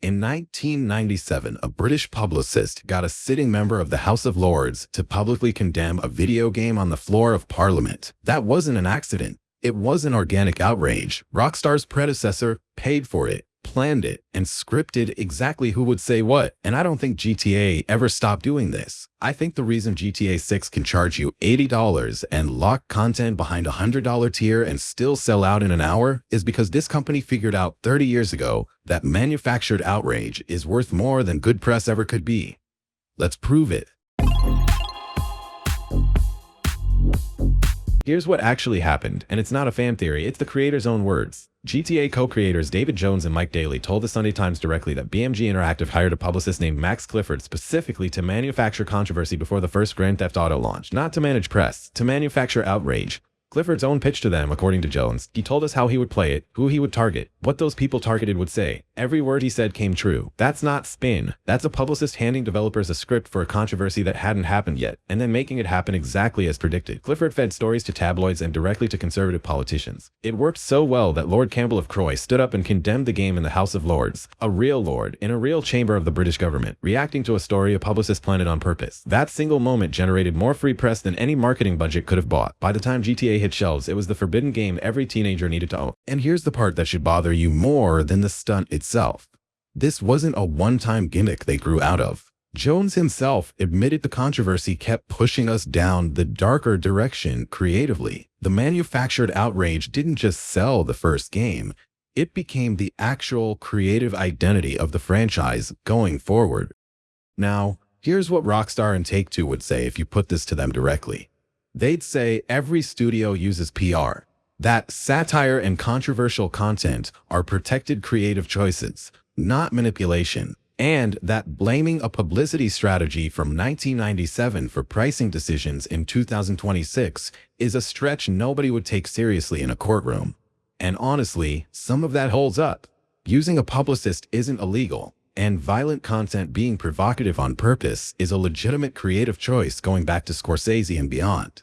In 1997, a British publicist got a sitting member of the House of Lords to publicly condemn a video game on the floor of Parliament. That wasn't an accident. It was an organic outrage. Rockstar's predecessor paid for it, planned it, and scripted exactly who would say what. And I don't think GTA ever stopped doing this. I think the reason GTA 6 can charge you $80 and lock content behind a $100 tier and still sell out in an hour is because this company figured out 30 years ago that manufactured outrage is worth more than good press ever could be. Let's prove it. Here's what actually happened, and it's not a fan theory, it's the creators' own words. GTA co-creators David Jones and Mike Daly told the Sunday Times directly that BMG Interactive hired a publicist named Max Clifford specifically to manufacture controversy before the first Grand Theft Auto launch, not to manage press, to manufacture outrage. Clifford's own pitch to them, according to Jones, he told us how he would play it, who he would target, what those people targeted would say. Every word he said came true. That's not spin. That's a publicist handing developers a script for a controversy that hadn't happened yet, and then making it happen exactly as predicted. Clifford fed stories to tabloids and directly to conservative politicians. It worked so well that Lord Campbell of Croy stood up and condemned the game in the House of Lords, a real lord, in a real chamber of the British government, reacting to a story a publicist planned on purpose. That single moment generated more free press than any marketing budget could have bought. By the time GTA hit shelves, it was the forbidden game every teenager needed to own. And here's the part that should bother you more than the stunt itself. This wasn't a one-time gimmick they grew out of. Jones himself admitted the controversy kept pushing us down the darker direction creatively. The manufactured outrage didn't just sell the first game, it became the actual creative identity of the franchise going forward. Now, here's what Rockstar and Take-Two would say if you put this to them directly. They'd say every studio uses PR, that satire and controversial content are protected creative choices, not manipulation, and that blaming a publicity strategy from 1997 for pricing decisions in 2026 is a stretch nobody would take seriously in a courtroom. And honestly, some of that holds up. Using a publicist isn't illegal, and violent content being provocative on purpose is a legitimate creative choice going back to Scorsese and beyond.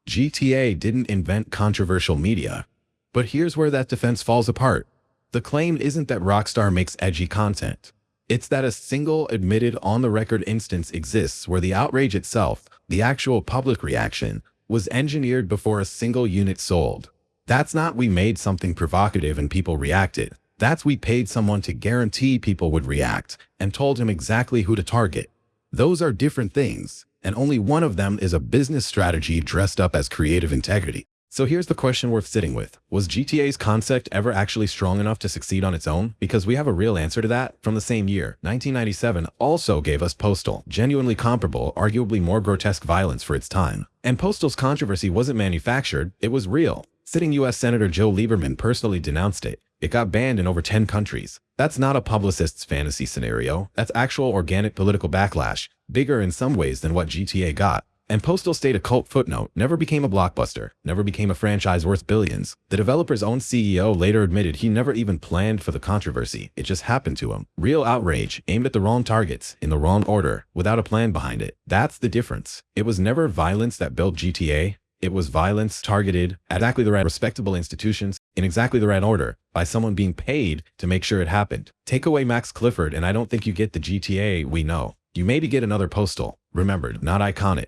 GTA didn't invent controversial media, but here's where that defense falls apart. The claim isn't that Rockstar makes edgy content. It's that a single admitted on-the-record instance exists where the outrage itself, the actual public reaction, was engineered before a single unit sold. That's not we made something provocative and people reacted. That's we paid someone to guarantee people would react and told him exactly who to target. Those are different things, and only one of them is a business strategy dressed up as creative integrity. So here's the question worth sitting with. Was GTA's concept ever actually strong enough to succeed on its own? Because we have a real answer to that. From the same year, 1997 also gave us Postal, genuinely comparable, arguably more grotesque violence for its time. And Postal's controversy wasn't manufactured, it was real. Sitting US Senator Joe Lieberman personally denounced it. It got banned in over 10 countries. That's not a publicist's fantasy scenario. That's actual organic political backlash, bigger in some ways than what GTA got. And Postal stayed a cult footnote, never became a blockbuster, never became a franchise worth billions. The developer's own CEO later admitted he never even planned for the controversy. It just happened to him. Real outrage, aimed at the wrong targets, in the wrong order, without a plan behind it. That's the difference. It was never violence that built GTA. It was violence targeted at exactly the right respectable institutions, in exactly the right order, by someone being paid to make sure it happened. Take away Max Clifford and I don't think you get the GTA we know. You maybe get another Postal. Remembered, not iconic.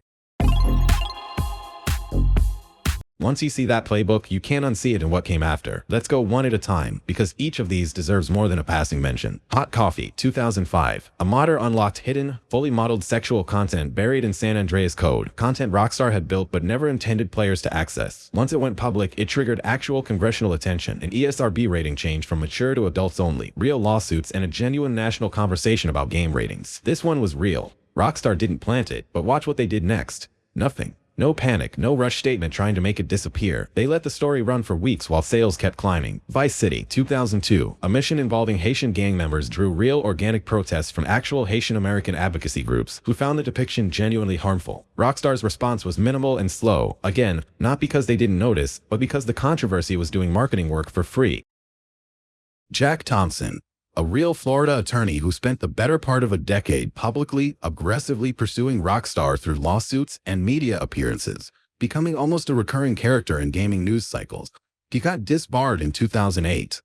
Once you see that playbook, you can't unsee it in what came after. Let's go one at a time, because each of these deserves more than a passing mention. Hot Coffee, 2005. A modder unlocked hidden, fully modeled sexual content buried in San Andreas code. Content Rockstar had built but never intended players to access. Once it went public, it triggered actual congressional attention, an ESRB rating change from mature to adults only, real lawsuits, and a genuine national conversation about game ratings. This one was real. Rockstar didn't plant it, but watch what they did next. Nothing. No panic, no rush statement trying to make it disappear. They let the story run for weeks while sales kept climbing. Vice City, 2002. A mission involving Haitian gang members drew real organic protests from actual Haitian American advocacy groups who found the depiction genuinely harmful. Rockstar's response was minimal and slow, again, not because they didn't notice, but because the controversy was doing marketing work for free. Jack Thompson, a real Florida attorney who spent the better part of a decade publicly, aggressively pursuing Rockstar through lawsuits and media appearances, becoming almost a recurring character in gaming news cycles. He got disbarred in 2008.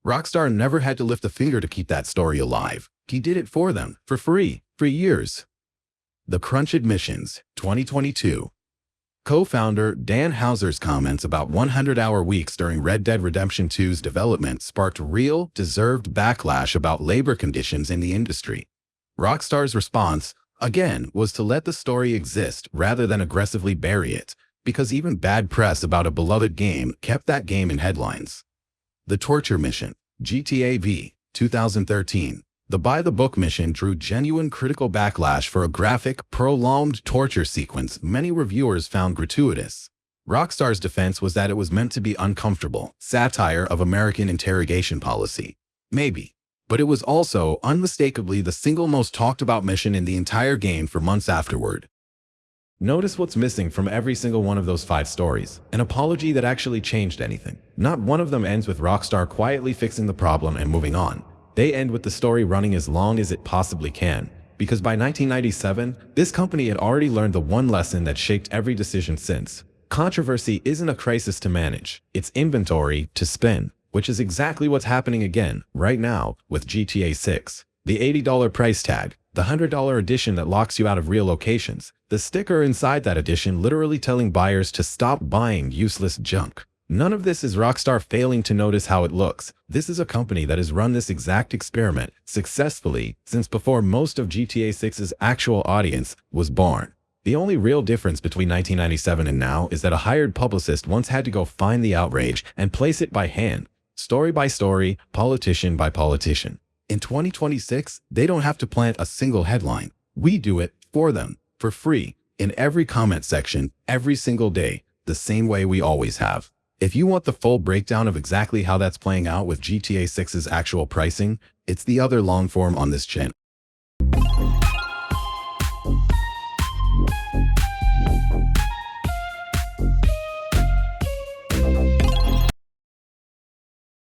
Rockstar never had to lift a finger to keep that story alive. He did it for them, for free, for years. The Crunch Admissions, 2022. Co-founder Dan Houser's comments about 100-hour weeks during Red Dead Redemption 2's development sparked real, deserved backlash about labor conditions in the industry. Rockstar's response, again, was to let the story exist rather than aggressively bury it, because even bad press about a beloved game kept that game in headlines. The Torture Mission, GTA V, 2013. The by-the-book mission drew genuine critical backlash for a graphic, prolonged torture sequence many reviewers found gratuitous. Rockstar's defense was that it was meant to be uncomfortable, satire of American interrogation policy. Maybe. But it was also, unmistakably, the single most talked-about mission in the entire game for months afterward. Notice what's missing from every single one of those 5 stories. An apology that actually changed anything. Not one of them ends with Rockstar quietly fixing the problem and moving on. They end with the story running as long as it possibly can. Because by 1997, this company had already learned the one lesson that shaped every decision since. Controversy isn't a crisis to manage. It's inventory to spin. Which is exactly what's happening again, right now, with GTA 6. The $80 price tag. The $100 edition that locks you out of real locations. The sticker inside that edition literally telling buyers to stop buying useless junk. None of this is Rockstar failing to notice how it looks. This is a company that has run this exact experiment successfully since before most of GTA 6's actual audience was born. The only real difference between 1997 and now is that a hired publicist once had to go find the outrage and place it by hand, story by story, politician by politician. In 2026, they don't have to plant a single headline. We do it for them, for free, in every comment section, every single day, the same way we always have. If you want the full breakdown of exactly how that's playing out with GTA 6's actual pricing, it's the other long form on this channel.